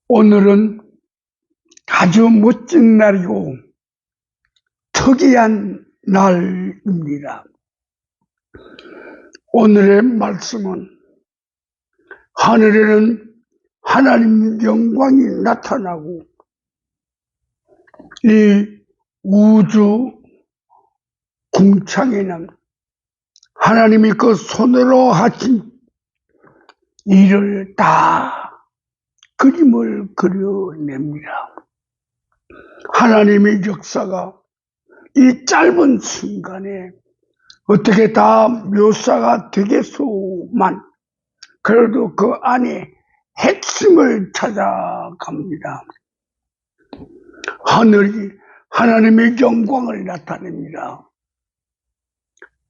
오늘은 아주 멋진 날이고 특이한 날입니다. 오늘의 말씀은 하늘에는 하나님 영광이 나타나고 이 우주 궁창에는 하나님이 그 손으로 하신 일을 다 그림을 그려냅니다. 하나님의 역사가 이 짧은 순간에 어떻게 다 묘사가 되겠소만 그래도 그 안에 핵심을 찾아갑니다. 하늘이 하나님의 영광을 나타냅니다.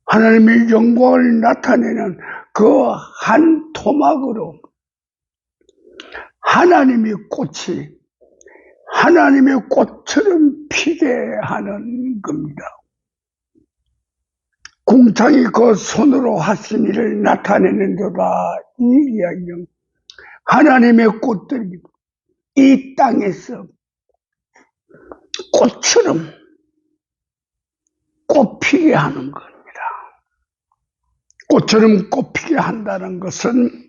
하나님의 영광을 나타내는 그 한 토막으로 하나님의 꽃이 하나님의 꽃처럼 피게 하는 겁니다. 궁창이 그 손으로 하신 일을 나타내는도다. 이 이야기는 하나님의 꽃들이 이 땅에서 꽃처럼 꽃피게 하는 겁니다. 꽃처럼 꽃피게 한다는 것은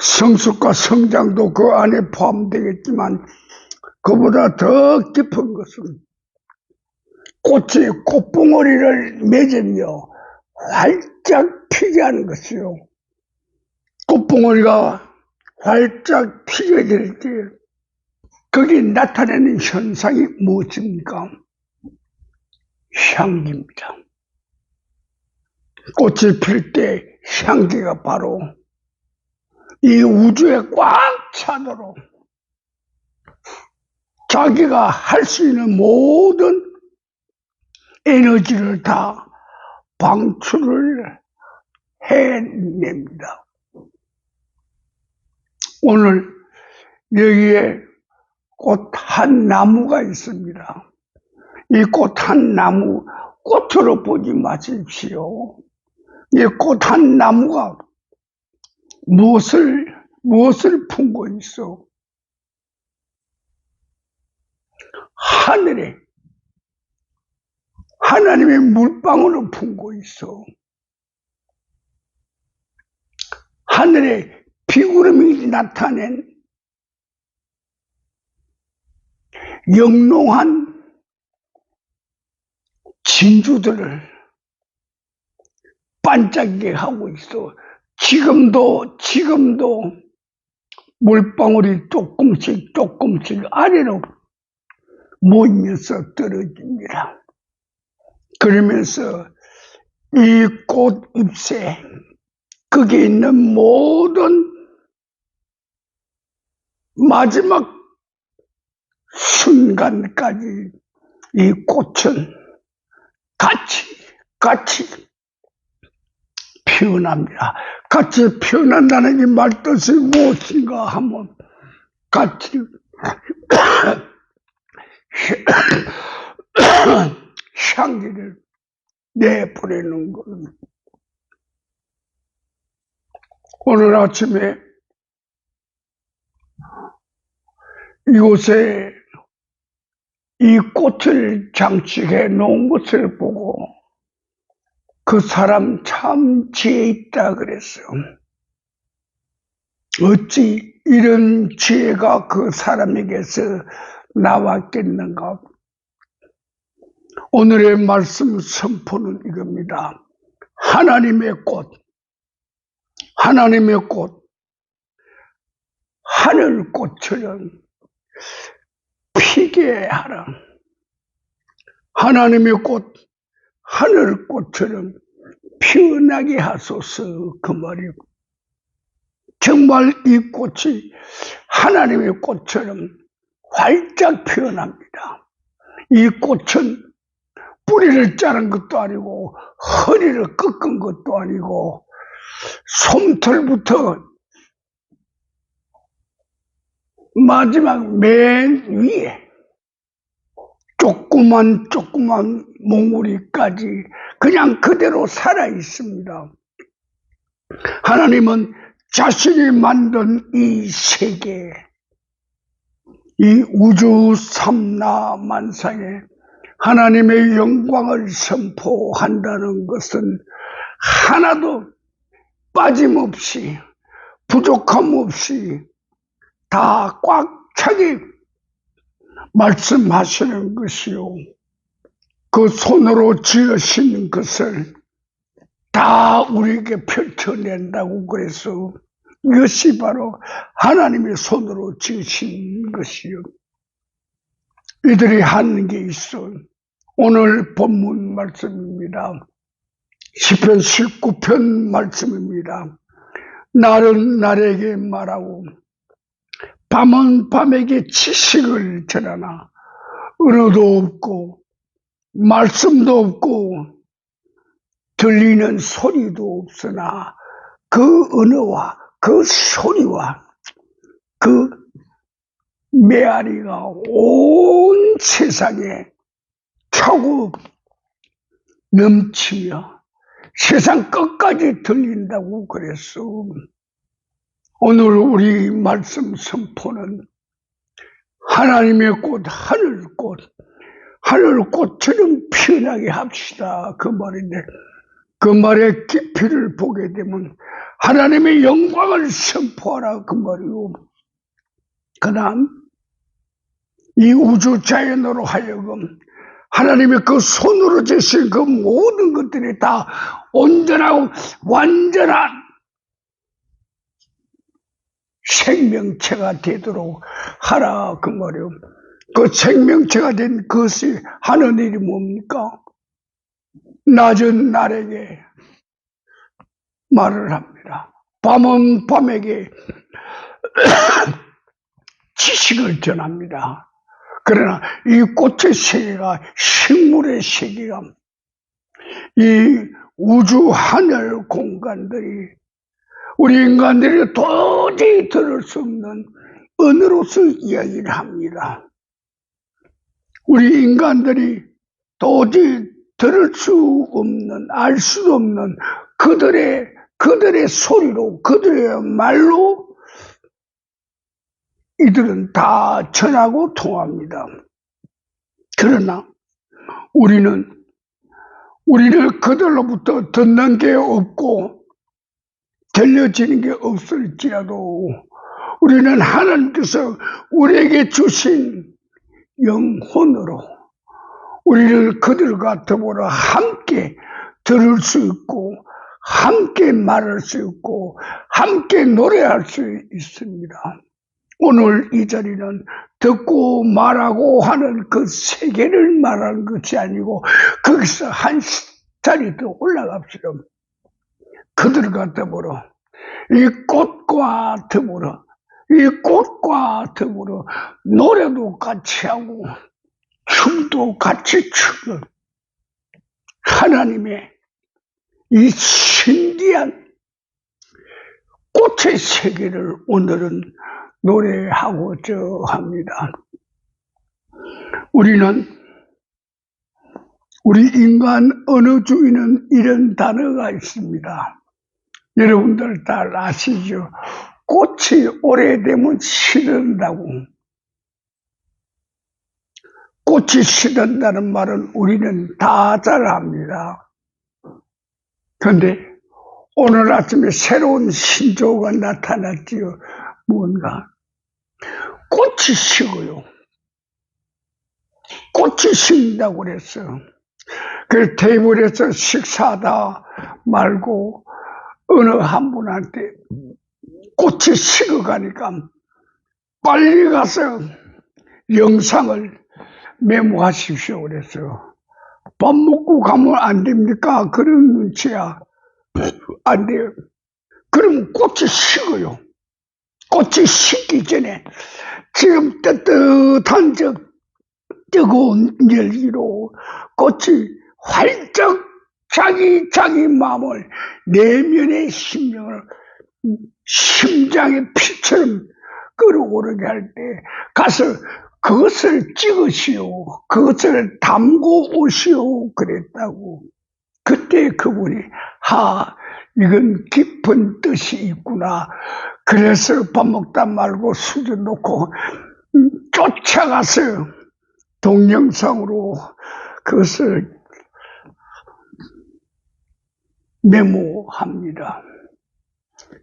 성숙과 성장도 그 안에 포함되겠지만 그보다 더 깊은 것은 꽃이 꽃봉오리를 맺으며 활짝 피게 하는 것이요. 꽃봉오리가 활짝 피어질 때 거기 나타내는 현상이 무엇입니까? 향기입니다. 꽃이 필 때 향기가 바로 이 우주에 꽉 차도록 자기가 할 수 있는 모든 에너지를 다 방출을 해냅니다. 오늘 여기에 꽃 한 나무가 있습니다. 이 꽃 한 나무 꽃으로 보지 마십시오. 이 꽃 한 나무가 무엇을 품고 있어? 하늘에 하나님의 물방울을 품고 있어. 하늘에 비구름이 나타낸 영롱한 진주들을 반짝이게 하고 있어. 지금도 물방울이 조금씩 아래로 모이면서 떨어집니다. 그러면서 이 꽃잎새 거기에 있는 모든 마지막 순간까지 이 꽃은 같이 피어납니다. 같이 피어난다는 이 말뜻이 무엇인가 하면 같이 향기를 내보내는 겁니다. 오늘 아침에 이곳에 이 꽃을 장식해 놓은 것을 보고 그 사람 참 지혜 있다 그랬어요. 어찌 이런 지혜가 그 사람에게서 나왔겠는가? 오늘의 말씀 선포는 이겁니다. 하나님의 꽃, 하늘꽃처럼 피게 하라. 하나님의 꽃, 하늘꽃처럼 피어나게 하소서. 그 말이고 정말 이 꽃이 하나님의 꽃처럼 활짝 피어납니다. 이 꽃은 뿌리를 자른 것도 아니고 허리를 꺾은 것도 아니고 솜털부터 마지막 맨 위에 조그만 몽우리까지 그냥 그대로 살아 있습니다. 하나님은 자신이 만든 이 세계, 이 우주 삼라만상에 하나님의 영광을 선포한다는 것은 하나도 빠짐없이 부족함 없이 다 꽉 차게 말씀하시는 것이요, 그 손으로 지으신 것을 다 우리에게 펼쳐낸다고 그래서 이것이 바로 하나님의 손으로 지으신 것이요, 이들이 하는 게 있어. 오늘 본문 말씀입니다. 시편 19편 말씀입니다. 날은 날에게 말하고 밤은 밤에게 지식을 전하나 언어도 없고 말씀도 없고 들리는 소리도 없으나 그 언어와 그 소리와 그 메아리가 온 세상에 차고 넘치며 세상 끝까지 들린다고 그랬어. 오늘 우리 말씀 선포는 하나님의 꽃, 하늘꽃처럼 피어나게 합시다, 그 말인데, 그 말의 깊이를 보게 되면 하나님의 영광을 선포하라, 그 말이고, 그 다음 이 우주 자연으로 하여금 하나님의 그 손으로 지신 그 모든 것들이 다 온전하고 완전한 생명체가 되도록 하라, 그 말이요. 그 생명체가 된 것이 하는 일이 뭡니까? 낮은 날에게 말을 합니다. 밤은 밤에게 지식을 전합니다. 그러나 이 꽃의 세계가, 식물의 세계가, 이 우주 하늘 공간들이 우리 인간들이 도저히 들을 수 없는 언어로서 이야기를 합니다. 우리 인간들이 도저히 들을 수 없는, 알 수 없는 그들의 소리로, 그들의 말로 이들은 다 전하고 통합니다. 그러나 우리는 그들로부터 듣는 게 없고 들려지는 게 없을지라도 우리는 하나님께서 우리에게 주신 영혼으로 우리를 그들과 더불어 함께 들을 수 있고 함께 말할 수 있고 함께 노래할 수 있습니다. 오늘 이 자리는 듣고 말하고 하는 그 세계를 말하는 것이 아니고 거기서 한 자리 더 올라갑시다. 그들과 더불어 이 꽃과 더불어 노래도 같이 하고 춤도 같이 추고 하나님의 이 신기한 꽃의 세계를 오늘은 노래하고자 합니다. 우리 인간 언어주의는 이런 단어가 있습니다. 여러분들 다 아시죠? 꽃이 오래되면 시든다고. 꽃이 시든다는 말은 우리는 다 잘 압니다. 그런데 오늘 아침에 새로운 신조어가 나타났지요. 뭔가 꽃이 식어요. 꽃이 식는다고 그랬어. 그 테이블에서 식사하다 말고 어느 한 분한테 꽃이 식어가니까 빨리 가서 영상을 메모하십시오 그랬어요. 밥 먹고 가면 안 됩니까? 그런 눈치야. 안 돼요. 그럼 꽃이 식어요. 꽃이 식기 전에 지금 뜨뜻한 뜨거운 열기로 꽃이 활짝 자기 마음을 내면의 심장의 피처럼 끌어오르게 할 때 가서 그것을 찍으시오, 그것을 담고 오시오 그랬다고. 그때 그분이 이건 깊은 뜻이 있구나. 그래서 밥 먹다 말고 수저 놓고 쫓아가서 동영상으로 그것을 메모합니다.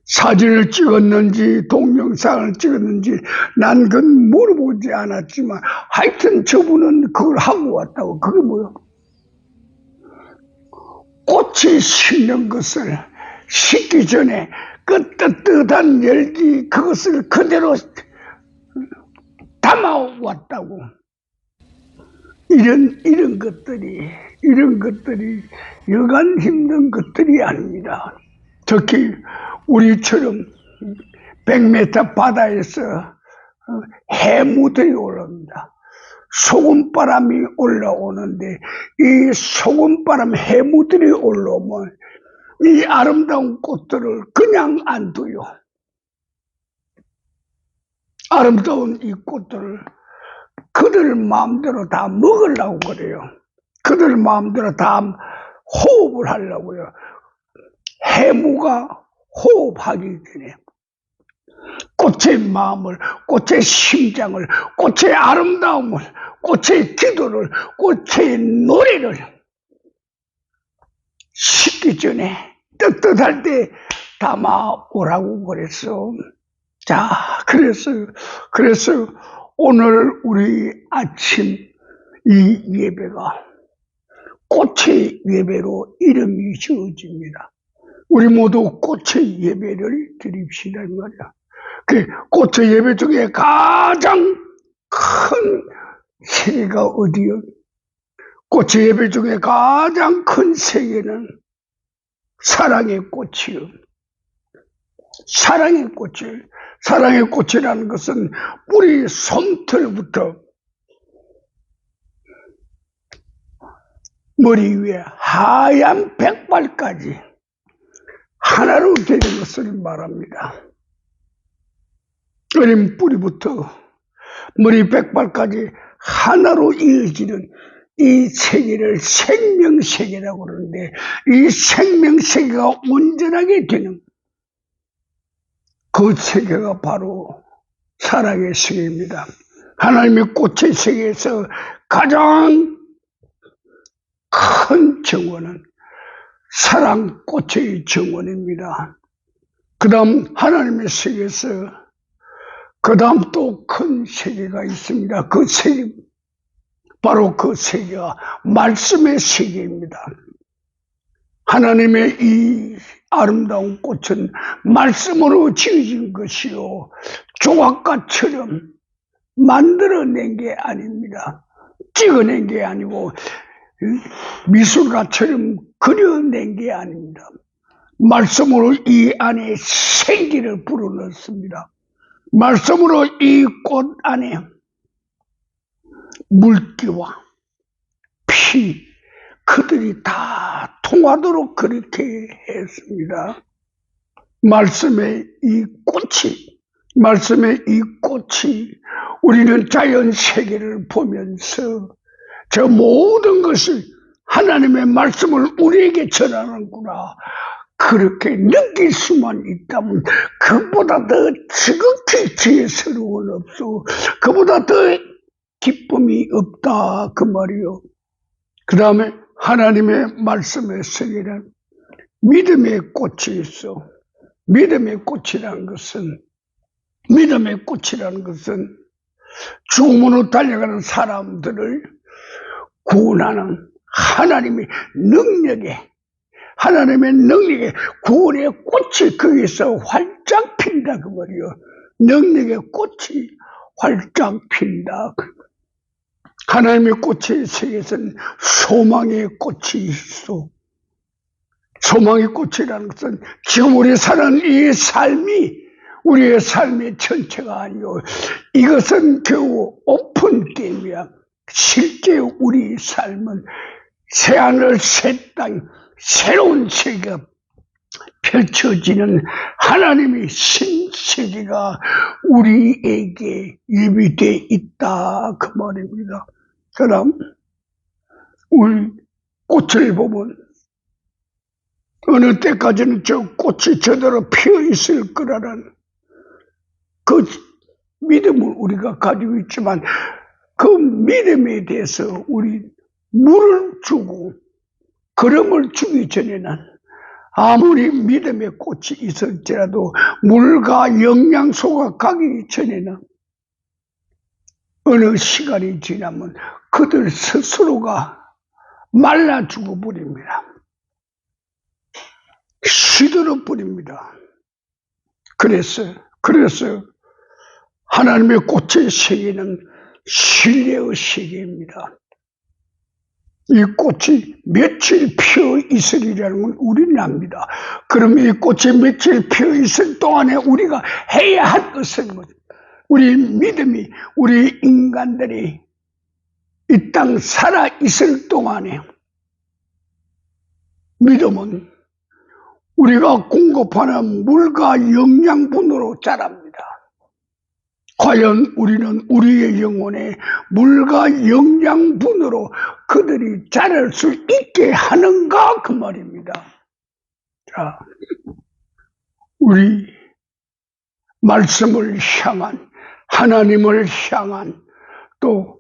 사진을 찍었는지 동영상을 찍었는지 난 그건 물어보지 않았지만 하여튼 저분은 그걸 하고 왔다고. 그게 뭐야? 꽃이 식는 것을 식기 전에 그 뜨뜻한 열기 그것을 그대로 담아왔다고. 이런 것들이 여간 힘든 것들이 아닙니다. 특히 우리처럼 100m 바다에서 해무들이 올라옵니다. 소금바람이 올라오는데 이 소금바람 해무들이 올라오면 이 아름다운 꽃들을 그냥 안 둬요. 아름다운 이 꽃들을 그들 마음대로 다 먹으려고 그래요. 그들 마음대로 다 호흡을 하려고요. 해무가 호흡하기 전에 꽃의 마음을, 꽃의 심장을, 꽃의 아름다움을, 꽃의 기도를, 꽃의 노래를 식기 전에 뜨뜻할 때 담아오라고 그랬어. 자, 그래서 오늘 우리 아침 이 예배가 꽃의 예배로 이름이 지어집니다. 우리 모두 꽃의 예배를 드립시다 이 말이야. 그 꽃의 예배 중에 가장 큰 세계가 어디요? 꽃의 예배 중에 가장 큰 세계는 사랑의 꽃이요. 사랑의 꽃이요. 사랑의 꽃이라는 것은 뿌리 솜털부터 머리 위에 하얀 백발까지 하나로 되는 것을 말합니다. 어린 뿌리부터 머리 백발까지 하나로 이어지는 이 세계를 생명세계라고 그러는데 이 생명세계가 온전하게 되는 그 세계가 바로 사랑의 세계입니다. 하나님의 꽃의 세계에서 가장 큰 정원은 사랑 꽃의 정원입니다. 그 다음 하나님의 세계에서 그 다음 또 큰 세계가 있습니다. 그 세계, 바로 그 세계가 말씀의 세계입니다. 하나님의 이 아름다운 꽃은 말씀으로 지어진 것이요 조각가처럼 만들어낸 게 아닙니다. 찍어낸 게 아니고 미술가처럼 그려낸 게 아닙니다. 말씀으로 이 안에 생기를 불어넣습니다. 말씀으로 이 꽃 안에 물기와 피, 그들이 다 통하도록 그렇게 했습니다. 말씀의 이 꽃이 우리는 자연 세계를 보면서 저 모든 것을 하나님의 말씀을 우리에게 전하는구나. 그렇게 느낄 수만 있다면 그보다 더 지극히 지혜스러운 없소. 그보다 더 기쁨이 없다 그 말이요. 그 다음에 하나님의 말씀의 세계는 믿음의 꽃이 있어. 믿음의 꽃이라는 것은 죽음으로 달려가는 사람들을 구원하는 하나님의 능력에 구원의 꽃이 거기서 활짝 핀다 그 말이요. 능력의 꽃이 활짝 핀다. 하나님의 꽃의 세계에서는 소망의 꽃이 있어. 소망의 꽃이라는 것은 지금 우리 사는 이 삶이 우리의 삶의 전체가 아니요. 이것은 겨우 오픈 게임이야. 실제 우리 삶은 새하늘 새 땅 새로운 세계가 펼쳐지는 하나님의 신세계가 우리에게 예비되어 있다 그 말입니다. 그럼 우리 꽃을 보면 어느 때까지는 저 꽃이 제대로 피어 있을 거라는 그 믿음을 우리가 가지고 있지만 그 믿음에 대해서 우리 물을 주고 걸음을 주기 전에는 아무리 믿음의 꽃이 있을지라도 물과 영양소가 가기 전에는 어느 시간이 지나면 그들 스스로가 말라 죽어버립니다. 시들어 버립니다. 그래서 하나님의 꽃의 세계는 신뢰의 세계입니다. 이 꽃이 며칠 피어 있으리라는 건 우리는 압니다. 그럼 이 꽃이 며칠 피어 있을 동안에 우리가 해야 할 것은 뭐죠? 우리 믿음이, 우리 인간들이 이 땅 살아 있을 동안에 믿음은 우리가 공급하는 물과 영양분으로 자랍니다. 과연 우리는 우리의 영혼에 물과 영양분으로 그들이 자랄 수 있게 하는가 그 말입니다. 자, 우리 말씀을 향한, 하나님을 향한, 또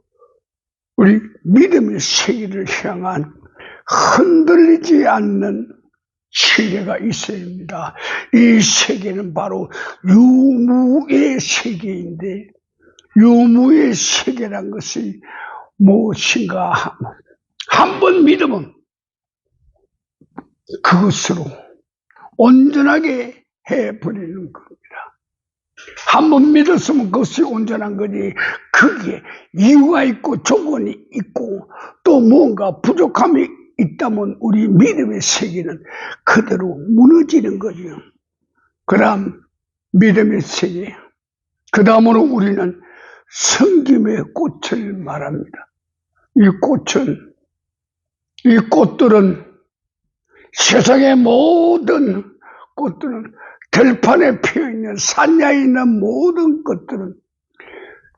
우리 믿음의 세계를 향한 흔들리지 않는 신뢰가 있어야 합니다. 이 세계는 바로 유무의 세계인데, 유무의 세계란 것이 무엇인가? 한번 믿으면 그것으로 온전하게 해버리는 겁니다. 한번 믿었으면 그것이 온전한 거지, 그게 이유가 있고 조건이 있고 또 뭔가 부족함이 있다면 우리 믿음의 세계는 그대로 무너지는 거죠. 그다음 믿음의 세계, 그 다음으로 우리는 섬김의 꽃을 말합니다. 이 꽃들은 세상의 모든 꽃들은 들판에 피어있는 산야에 있는 모든 것들은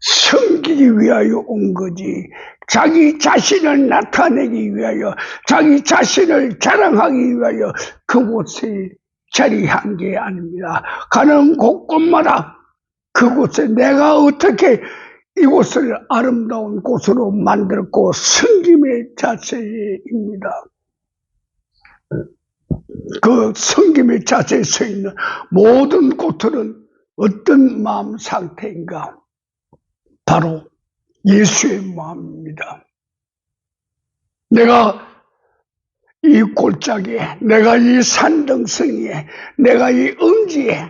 섬기기 위하여 온 거지, 자기 자신을 나타내기 위하여, 자기 자신을 자랑하기 위하여 그곳에 자리한 게 아닙니다. 가는 곳곳마다 그곳에 내가 어떻게 이곳을 아름다운 곳으로 만들고 섬김의 자세입니다. 그 섬김의 자세에 서 있는 모든 꽃들은 어떤 마음 상태인가? 바로 예수의 마음입니다. 내가 이 골짜기에, 내가 이 산등성이에, 내가 이 음지에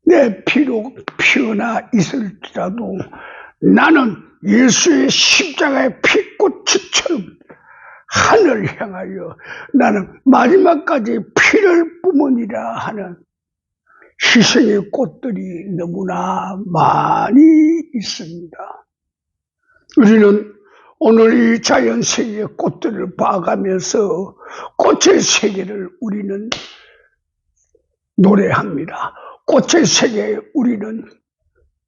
내 피로 피어나 있을지라도 나는 예수의 십자가의 피꽃처럼 하늘을 향하여 나는 마지막까지 피를 뿜으리라 하는 희생의 꽃들이 너무나 많이 있습니다. 우리는 오늘 이 자연세계의 꽃들을 봐가면서 꽃의 세계를 우리는 노래합니다. 꽃의 세계에 우리는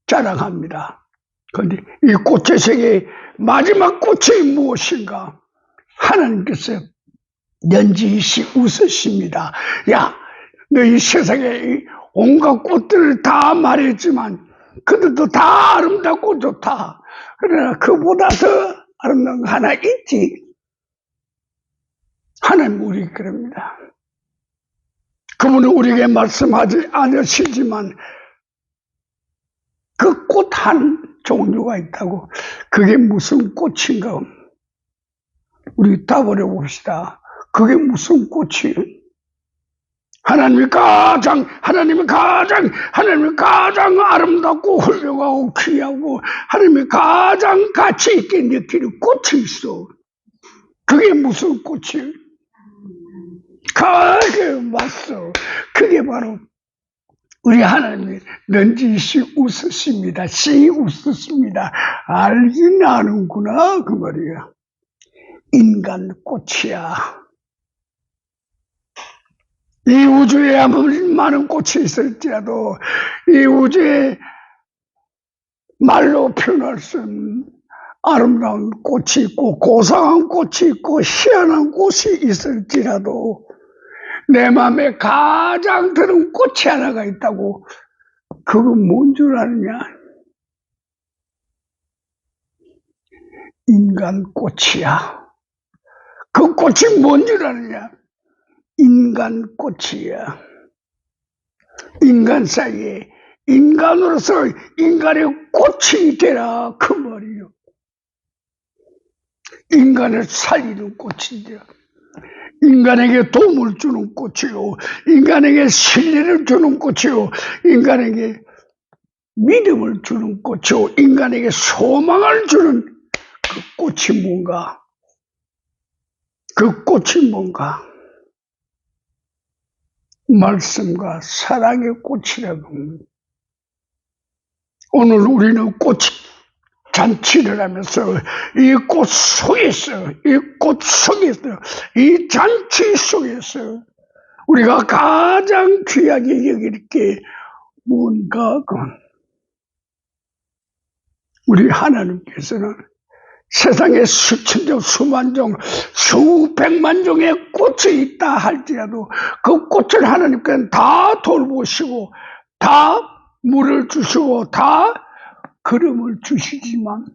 자랑합니다. 그런데 이 꽃의 세계의 마지막 꽃이 무엇인가? 하나님께서 연지시 웃으십니다. 야, 너 이 세상에 온갖 꽃들을 다 말했지만 그들도 다 아름답고 좋다. 그러나 그보다 더 아름다운 거 하나 있지. 하나님 우리 그럽니다. 그분은 우리에게 말씀하지 않으시지만 그 꽃 한 종류가 있다고. 그게 무슨 꽃인가? 우리 답을 해봅시다. 그게 무슨 꽃이에요? 하나님이 가장 아름답고 훌륭하고 귀하고 하나님이 가장 가치 있게 느끼는 꽃이 있어. 그게 무슨 꽃이에요? 그게 맞어. 그게 바로 우리 하나님이 넌지시 웃으십니다. 시 웃으십니다. 알긴 아는구나 그 말이야. 인간 꽃이야. 이 우주에 아무리 많은 꽃이 있을지라도 이 우주에 말로 표현할 수 없는 아름다운 꽃이 있고 고상한 꽃이 있고 희한한 꽃이 있을지라도 내 마음에 가장 드는 꽃이 하나가 있다고. 그거 뭔 줄 아느냐? 인간꽃이야. 그 꽃이 뭔 줄 아느냐? 인간꽃이야. 인간 사이에 인간으로서 인간의 꽃이 되라 그 말이요. 인간을 살리는 꽃인데, 인간에게 도움을 주는 꽃이요, 인간에게 신뢰를 주는 꽃이요, 인간에게 믿음을 주는 꽃이요, 인간에게 소망을 주는 그 꽃이 뭔가? 그 꽃이 뭔가? 말씀과 사랑의 꽃이라고 합니다. 오늘 우리는 꽃 잔치를 하면서 이 꽃 속에서, 이 잔치 속에서 우리가 가장 귀하게 여길 게 뭔가, 우리 하나님께서는 세상에 수천 종, 수만 종, 수백만 종의 꽃이 있다 할지라도 그 꽃을 하나님께서는 다 돌보시고, 다 물을 주시고, 다 걸음을 주시지만,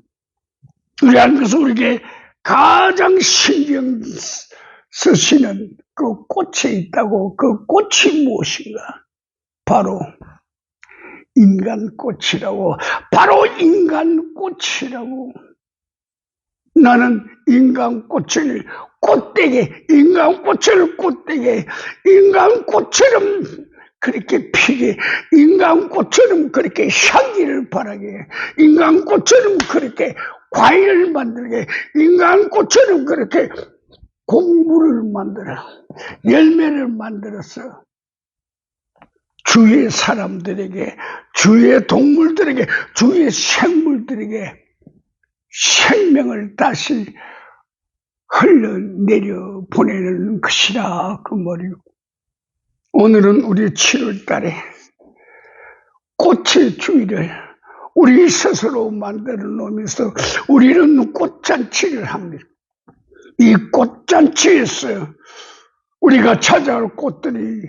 우리 하나님께서 우리에게 가장 신경 쓰시는 그 꽃이 있다고. 그 꽃이 무엇인가? 바로 인간꽃이라고. 바로 인간꽃이라고. 나는 인간꽃을 꽃되게, 인간꽃을 꽃되게, 인간꽃처럼 그렇게 피게, 인간꽃처럼 그렇게 향기를 바라게, 인간꽃처럼 그렇게 과일을 만들게, 인간꽃처럼 그렇게 곡물을 만들어, 열매를 만들어서 주위의 사람들에게, 주위의 동물들에게, 주위의 생물들에게 생명을 다시 흘러내려 보내는 것이라 그 말이요. 오늘은 우리 7월 달에 꽃의 주의를 우리 스스로 만들어 놓으면서 우리는 꽃잔치를 합니다. 이 꽃잔치에서 우리가 찾아올 꽃들이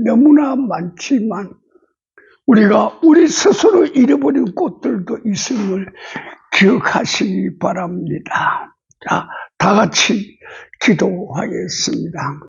너무나 많지만 우리가 우리 스스로 잃어버린 꽃들도 있음을 기억하시기 바랍니다. 자, 다 같이 기도하겠습니다.